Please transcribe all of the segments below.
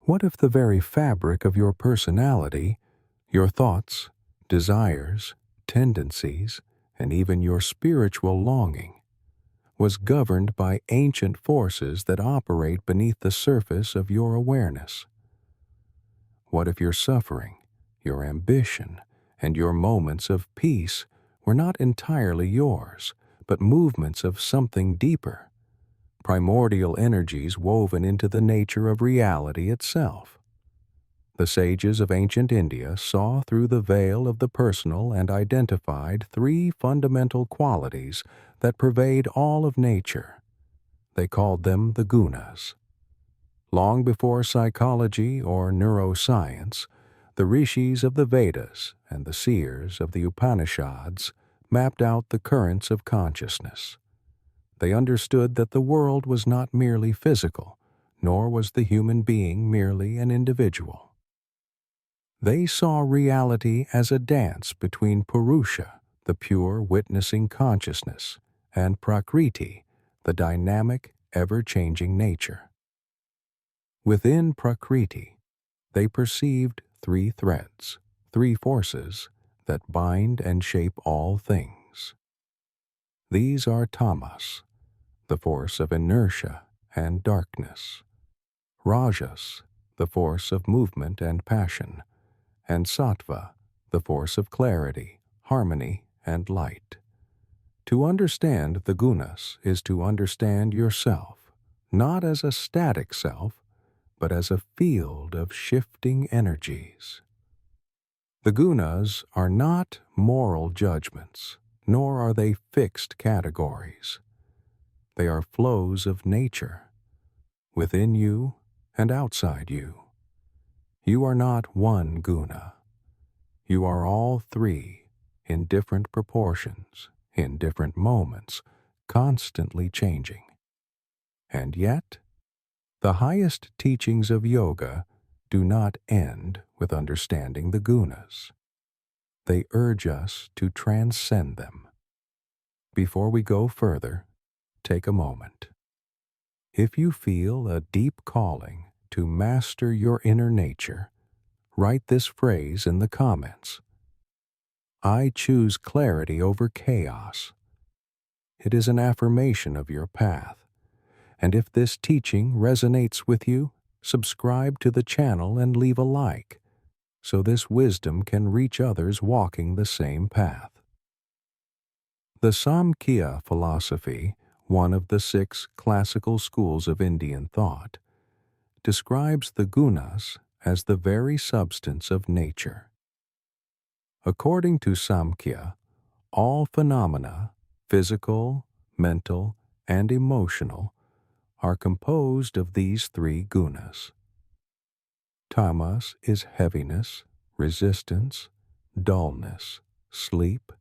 What if the very fabric of your personality, your thoughts, desires, tendencies, and even your spiritual longing, was governed by ancient forces that operate beneath the surface of your awareness? What if your suffering, your ambition, and your moments of peace were not entirely yours, but movements of something deeper, primordial energies woven into the nature of reality itself? The sages of ancient India saw through the veil of the personal and identified three fundamental qualities that pervade all of nature. They called them the Gunas. Long before psychology or neuroscience, the rishis of the Vedas and the seers of the Upanishads mapped out the currents of consciousness. They understood that the world was not merely physical, nor was the human being merely an individual. They saw reality as a dance between Purusha, the pure witnessing consciousness, and Prakriti, the dynamic, ever-changing nature. Within Prakriti, they perceived three threads, three forces that bind and shape all things. These are Tamas, the force of inertia and darkness; Rajas, the force of movement and passion; and Sattva, the force of clarity, harmony, and light. To understand the Gunas is to understand yourself, not as a static self, but as a field of shifting energies. The Gunas are not moral judgments, nor are they fixed categories. They are flows of nature, within you and outside you. You are not one guna. You are all three, in different proportions, in different moments, constantly changing. And yet, the highest teachings of yoga do not end with understanding the gunas. They urge us to transcend them. Before we go further, take a moment. If you feel a deep calling to master your inner nature, write this phrase in the comments: I choose clarity over chaos. It is an affirmation of your path, and if this teaching resonates with you, subscribe to the channel and leave a like, so this wisdom can reach others walking the same path. The Samkhya philosophy, one of the 6 classical schools of Indian thought, describes the gunas as the very substance of nature. According to Samkhya, all phenomena, physical, mental, and emotional, are composed of these 3 gunas. Tamas is heaviness, resistance, dullness, sleep,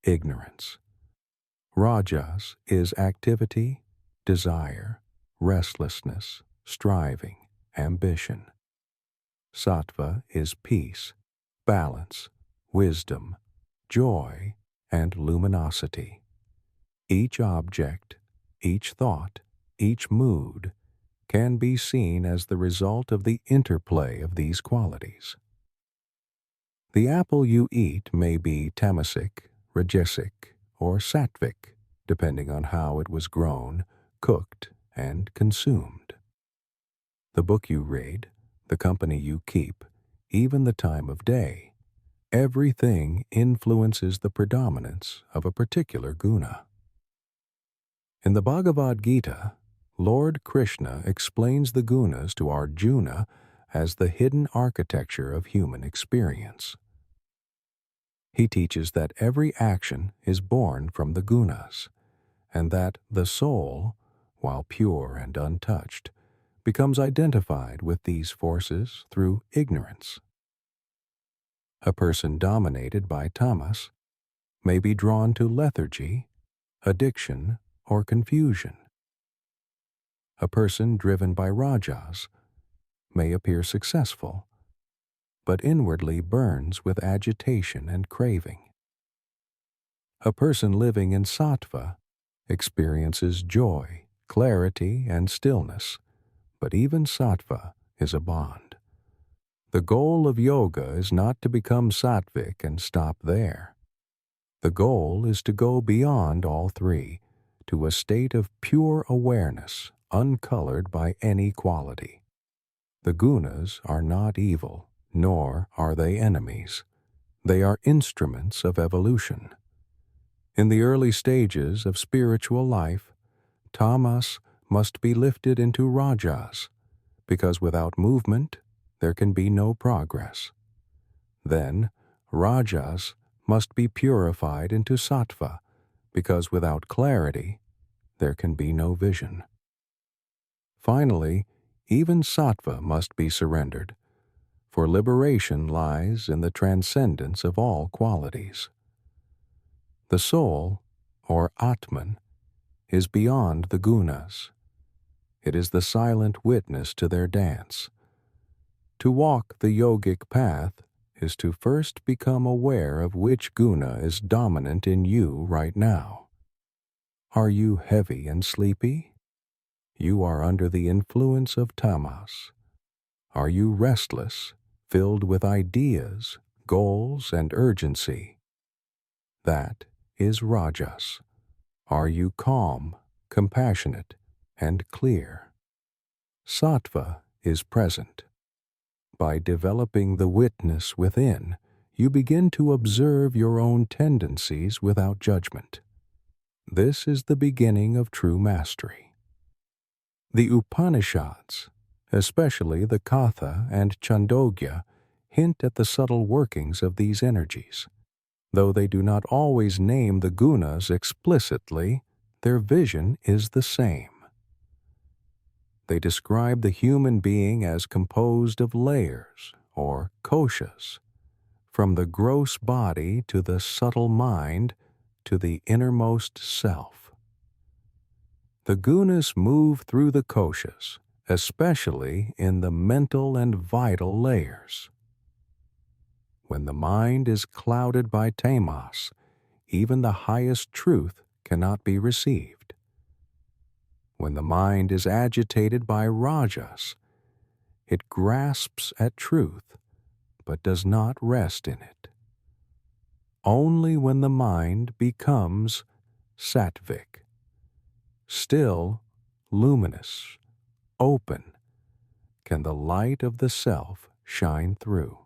ignorance. Rajas is activity, desire, restlessness, striving, ambition. Sattva is peace, balance, wisdom, joy, and luminosity. Each object, each thought, each mood can be seen as the result of the interplay of these qualities. The apple you eat may be tamasic, rajasic, or sattvic, depending on how it was grown, cooked, and consumed. The book you read, the company you keep, even the time of day, everything influences the predominance of a particular guna. In the Bhagavad Gita, Lord Krishna explains the gunas to Arjuna as the hidden architecture of human experience. He teaches that every action is born from the gunas, and that the soul, while pure and untouched, becomes identified with these forces through ignorance. A person dominated by tamas may be drawn to lethargy, addiction, or confusion. A person driven by rajas may appear successful, but inwardly burns with agitation and craving. A person living in sattva experiences joy, clarity, and stillness, but even sattva is a bond. The goal of yoga is not to become sattvic and stop there. The goal is to go beyond all three, to a state of pure awareness, uncolored by any quality. The gunas are not evil, nor are they enemies. They are instruments of evolution. In the early stages of spiritual life, tamas must be lifted into rajas, because without movement, there can be no progress. Then, rajas must be purified into sattva, because without clarity, there can be no vision. Finally, even sattva must be surrendered, for liberation lies in the transcendence of all qualities. The soul, or Atman, is beyond the gunas. It is the silent witness to their dance. To walk the yogic path is to first become aware of which guna is dominant in you right now. Are you heavy and sleepy? You are under the influence of tamas. Are you restless, filled with ideas, goals, and urgency? That is rajas. Are you calm, compassionate, and clear? Sattva is present. By developing the witness within, you begin to observe your own tendencies without judgment. This is the beginning of true mastery. The Upanishads, especially the Katha and Chandogya, hint at the subtle workings of these energies. Though they do not always name the gunas explicitly, their vision is the same. They describe the human being as composed of layers, or koshas, from the gross body to the subtle mind to the innermost self. The gunas move through the koshas, especially in the mental and vital layers. When the mind is clouded by tamas, even the highest truth cannot be received. When the mind is agitated by rajas, it grasps at truth, but does not rest in it. Only when the mind becomes sattvic, still, luminous, open, can the light of the self shine through.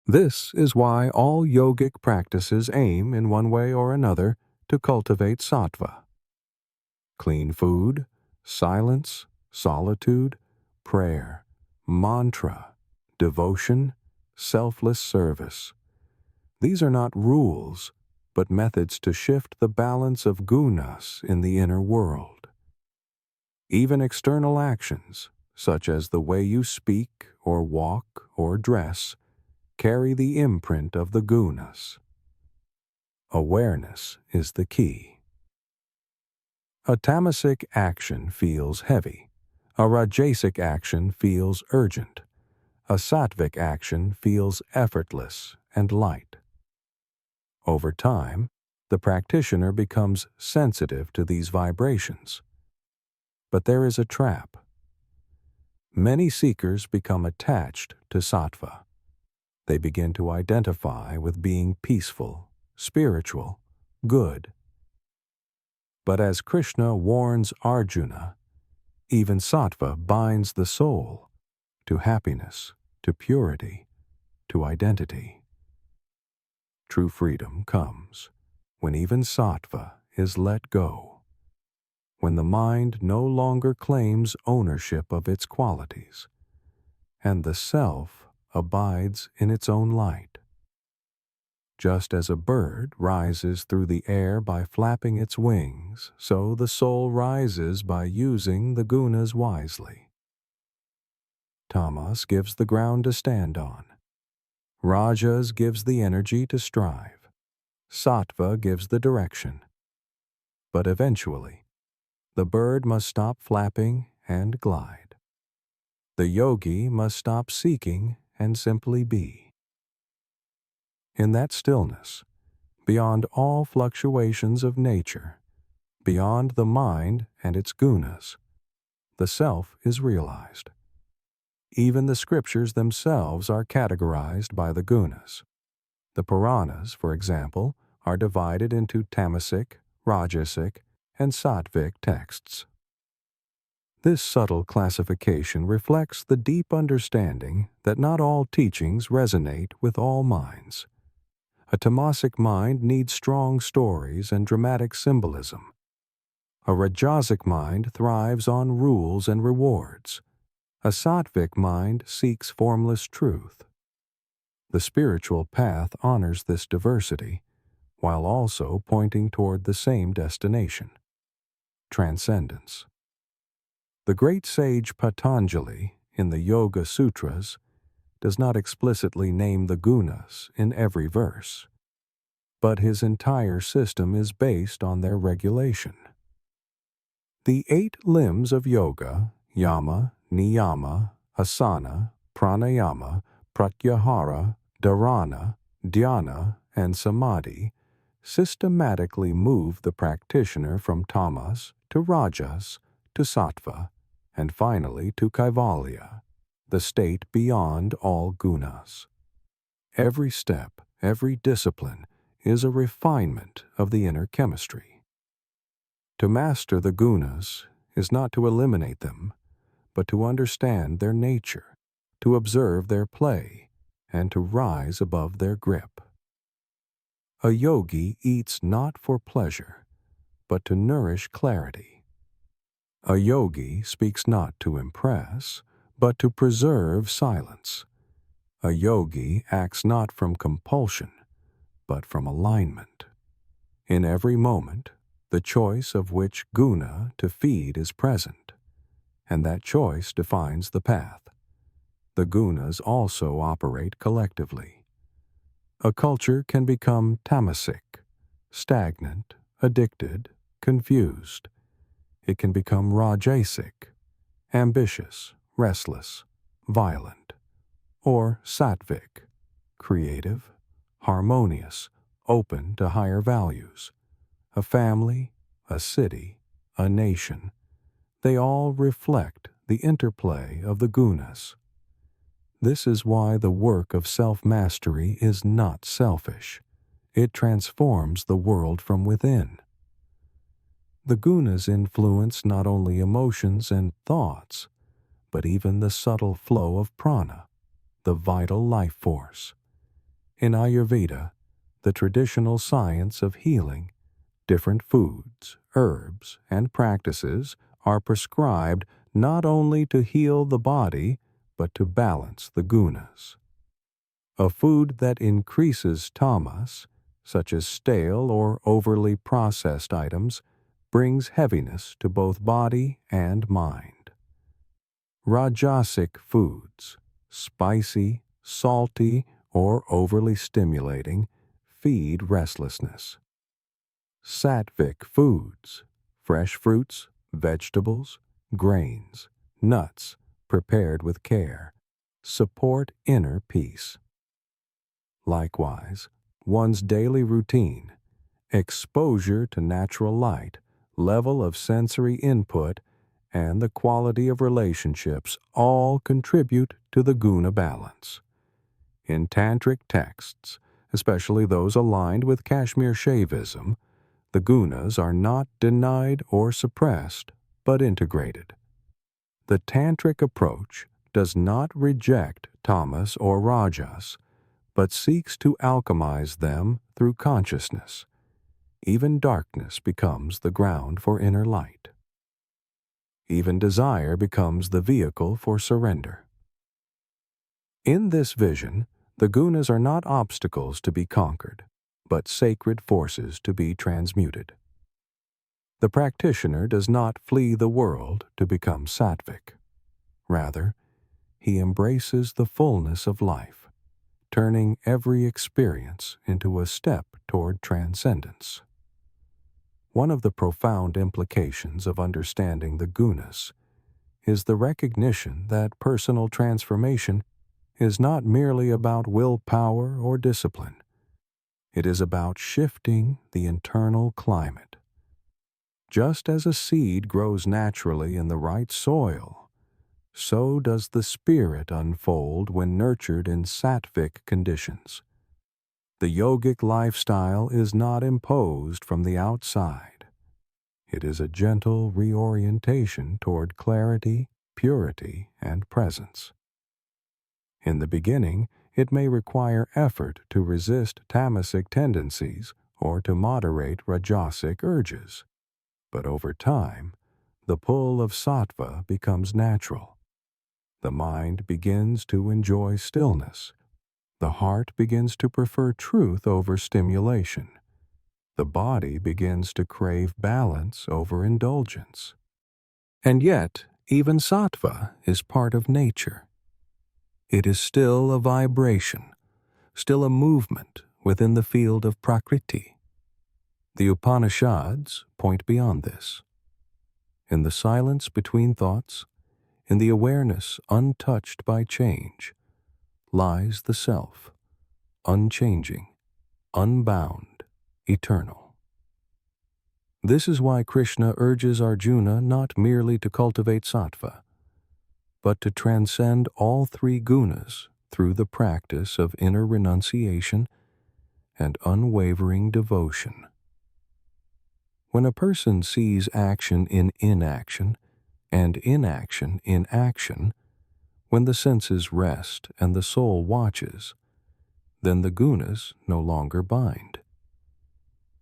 This is why all yogic practices aim, in one way or another, to cultivate sattva. Clean food, silence, solitude, prayer, mantra, devotion, selfless service. These are not rules, but methods to shift the balance of gunas in the inner world. Even external actions, such as the way you speak or walk or dress, carry the imprint of the gunas. Awareness is the key. A tamasic action feels heavy. A rajasic action feels urgent. A sattvic action feels effortless and light. Over time, the practitioner becomes sensitive to these vibrations. But there is a trap. Many seekers become attached to sattva. They begin to identify with being peaceful, spiritual, good. But as Krishna warns Arjuna, even sattva binds the soul to happiness, to purity, to identity. True freedom comes when even sattva is let go, when the mind no longer claims ownership of its qualities, and the self abides in its own light. Just as a bird rises through the air by flapping its wings, so the soul rises by using the gunas wisely. Tamas gives the ground to stand on. Rajas gives the energy to strive. Sattva gives the direction. But eventually, the bird must stop flapping and glide. The yogi must stop seeking and simply be. In that stillness, beyond all fluctuations of nature, beyond the mind and its gunas, the self is realized. Even the scriptures themselves are categorized by the gunas. The Puranas, for example, are divided into tamasic, rajasic, and sattvic texts. This subtle classification reflects the deep understanding that not all teachings resonate with all minds. A tamasic mind needs strong stories and dramatic symbolism. A rajasic mind thrives on rules and rewards. A sattvic mind seeks formless truth. The spiritual path honors this diversity, while also pointing toward the same destination: transcendence. The great sage Patanjali, in the Yoga Sutras, does not explicitly name the gunas in every verse, but his entire system is based on their regulation. The 8 limbs of yoga, yama, niyama, asana, pranayama, pratyahara, dharana, dhyana, and samadhi, systematically move the practitioner from tamas to rajas to sattva, and finally to kaivalya, the state beyond all gunas. Every step, every discipline, is a refinement of the inner chemistry. To master the gunas is not to eliminate them, but to understand their nature, to observe their play, and to rise above their grip. A yogi eats not for pleasure, but to nourish clarity. A yogi speaks not to impress, but to preserve silence. A yogi acts not from compulsion, but from alignment. In every moment, the choice of which guna to feed is present, and that choice defines the path. The gunas also operate collectively. A culture can become tamasic, stagnant, addicted, confused. It can become rajasic, ambitious, restless, violent, or sattvic, creative, harmonious, open to higher values. A family, a city, a nation, they all reflect the interplay of the gunas. This is why the work of self-mastery is not selfish. It transforms the world from within. The gunas influence not only emotions and thoughts, but even the subtle flow of prana, the vital life force. In Ayurveda, the traditional science of healing, different foods, herbs, and practices are prescribed not only to heal the body, but to balance the gunas. A food that increases tamas, such as stale or overly processed items, brings heaviness to both body and mind. Rajasic foods, spicy, salty, or overly stimulating, feed restlessness. Sattvic foods, fresh fruits, vegetables, grains, nuts, prepared with care, support inner peace. Likewise, one's daily routine, exposure to natural light, level of sensory input, and the quality of relationships all contribute to the guna balance. In tantric texts, especially those aligned with Kashmir Shaivism, the gunas are not denied or suppressed, but integrated. The tantric approach does not reject tamas or rajas, but seeks to alchemize them through consciousness. Even darkness becomes the ground for inner light. Even desire becomes the vehicle for surrender. In this vision, the gunas are not obstacles to be conquered, but sacred forces to be transmuted. The practitioner does not flee the world to become sattvic. Rather, he embraces the fullness of life, turning every experience into a step toward transcendence. One of the profound implications of understanding the gunas is the recognition that personal transformation is not merely about willpower or discipline. It is about shifting the internal climate. Just as a seed grows naturally in the right soil, so does the spirit unfold when nurtured in sattvic conditions. The yogic lifestyle is not imposed from the outside. It is a gentle reorientation toward clarity, purity, and presence. In the beginning, it may require effort to resist tamasic tendencies or to moderate rajasic urges, but over time, the pull of sattva becomes natural. The mind begins to enjoy stillness. The heart begins to prefer truth over stimulation. The body begins to crave balance over indulgence. And yet, even sattva is part of nature. It is still a vibration, still a movement within the field of prakriti. The Upanishads point beyond this. In the silence between thoughts, in the awareness untouched by change, lies the self, unchanging, unbound, eternal. This is why Krishna urges Arjuna not merely to cultivate sattva, but to transcend all three gunas through the practice of inner renunciation and unwavering devotion. When a person sees action in inaction and inaction in action, when the senses rest and the soul watches, then the gunas no longer bind.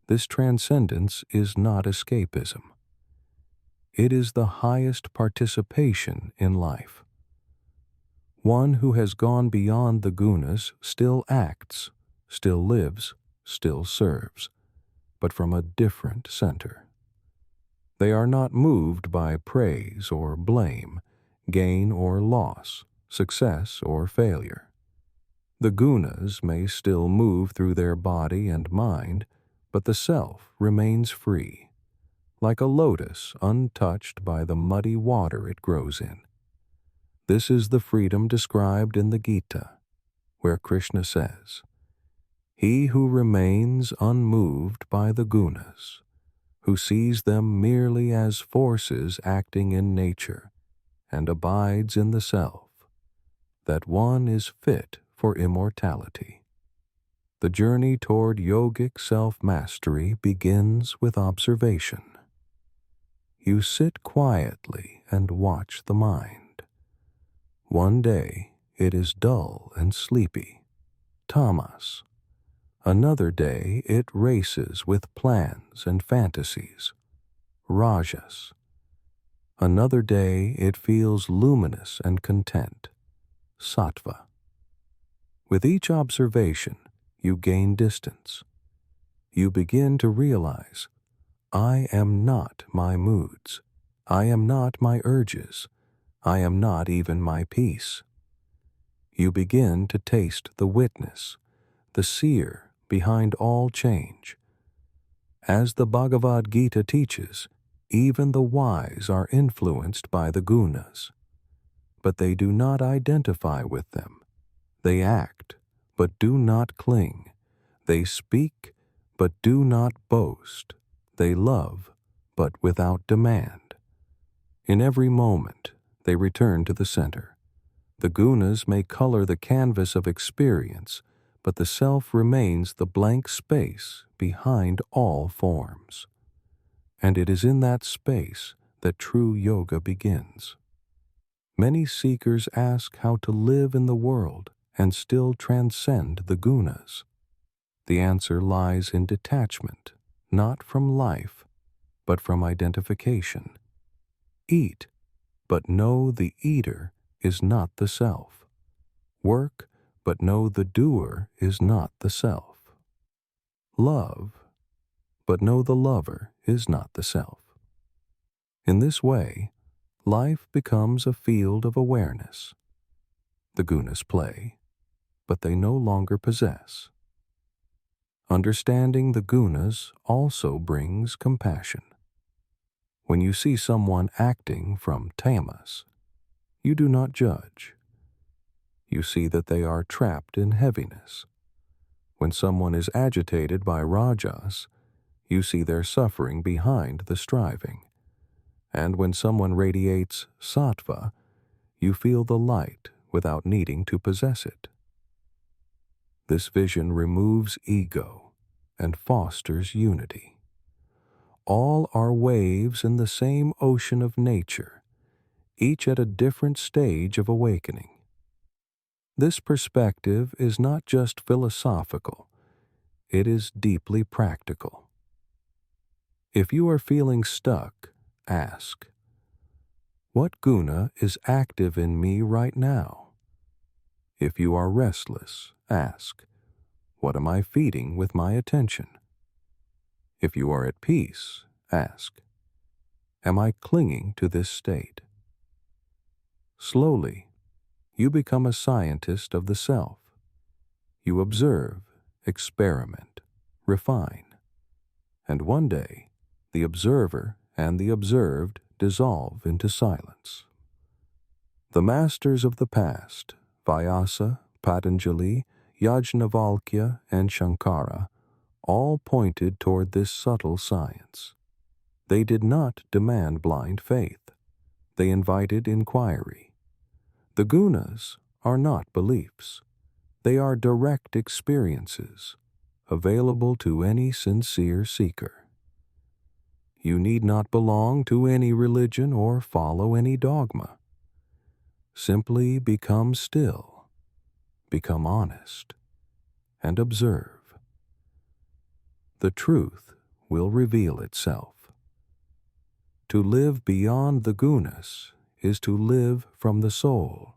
This transcendence is not escapism. It is the highest participation in life. One who has gone beyond the gunas still acts, still lives, still serves, but from a different center. They are not moved by praise or blame, gain or loss, success or failure. The gunas may still move through their body and mind, but the self remains free, like a lotus untouched by the muddy water it grows in. This is the freedom described in the Gita, where Krishna says, "He who remains unmoved by the gunas, who sees them merely as forces acting in nature, and abides in the self, that one is fit for immortality." The journey toward yogic self-mastery begins with observation. You sit quietly and watch the mind. One day it is dull and sleepy, Tamas. Another day it races with plans and fantasies, Rajas. Another day it feels luminous and content, Sattva. With each observation, you gain distance. You begin to realize, I am not my moods. I am not my urges. I am not even my peace. You begin to taste the witness, the seer behind all change. As the Bhagavad Gita teaches, even the wise are influenced by the gunas, but they do not identify with them. They act, but do not cling. They speak, but do not boast. They love, but without demand. In every moment, they return to the center. The gunas may color the canvas of experience, but the self remains the blank space behind all forms. And it is in that space that true yoga begins. Many seekers ask how to live in the world and still transcend the gunas. The answer lies in detachment, not from life, but from identification. Eat, but know the eater is not the self. Work, but know the doer is not the self. Love, but know the lover is not the self. In this way, life becomes a field of awareness. The gunas play, but they no longer possess. Understanding the gunas also brings compassion. When you see someone acting from tamas, you do not judge. You see that they are trapped in heaviness. When someone is agitated by rajas, you see their suffering behind the striving. And when someone radiates sattva, You feel the light without needing to possess it. This vision removes ego and fosters unity. All are waves in the same ocean of nature, each at a different stage of awakening. This perspective is not just philosophical, it is deeply practical. If you are feeling stuck, ask, what guna is active in me right now? If you are restless, ask, what am I feeding with my attention? If you are at peace, ask, am I clinging to this state? Slowly, you become a scientist of the self. You observe, experiment, refine, and one day, the observer and the observed dissolve into silence. The masters of the past, Vyasa, Patanjali, Yajnavalkya, and Shankara, all pointed toward this subtle science. They did not demand blind faith. They invited inquiry. The gunas are not beliefs. They are direct experiences, available to any sincere seeker. You need not belong to any religion or follow any dogma. Simply become still, become honest, and observe. The truth will reveal itself. To live beyond the gunas is to live from the soul.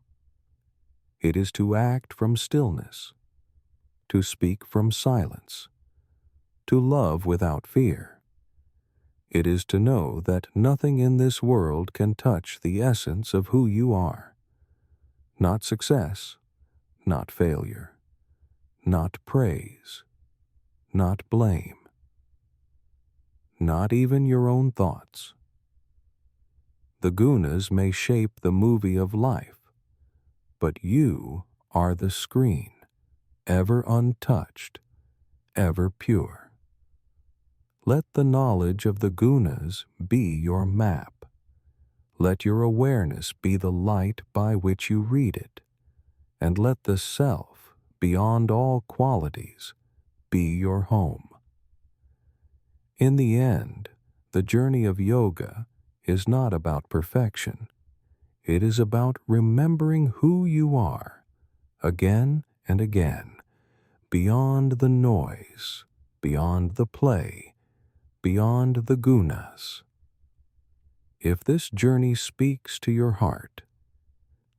It is to act from stillness, to speak from silence, to love without fear. It is to know that nothing in this world can touch the essence of who you are. Not success, not failure, not praise, not blame, not even your own thoughts. The gunas may shape the movie of life, but you are the screen, ever untouched, ever pure. Let the knowledge of the gunas be your map. Let your awareness be the light by which you read it, and let the self, beyond all qualities, be your home. In the end, the journey of yoga is not about perfection. It is about remembering who you are, again and again, beyond the noise, beyond the play, beyond the gunas. If this journey speaks to your heart,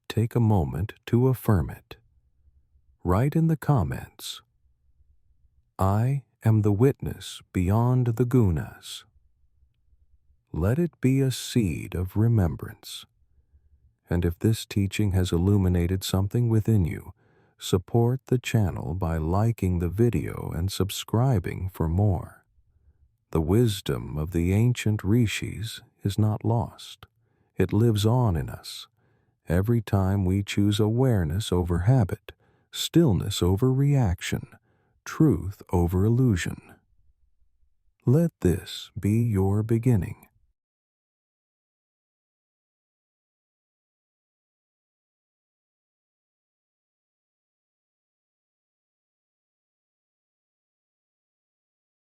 take a moment to affirm it. Write in the comments, I am the witness beyond the gunas. Let it be a seed of remembrance. And if this teaching has illuminated something within you, support the channel by liking the video and subscribing for more. The wisdom of the ancient rishis is not lost. It lives on in us. Every time we choose awareness over habit, stillness over reaction, truth over illusion. Let this be your beginning.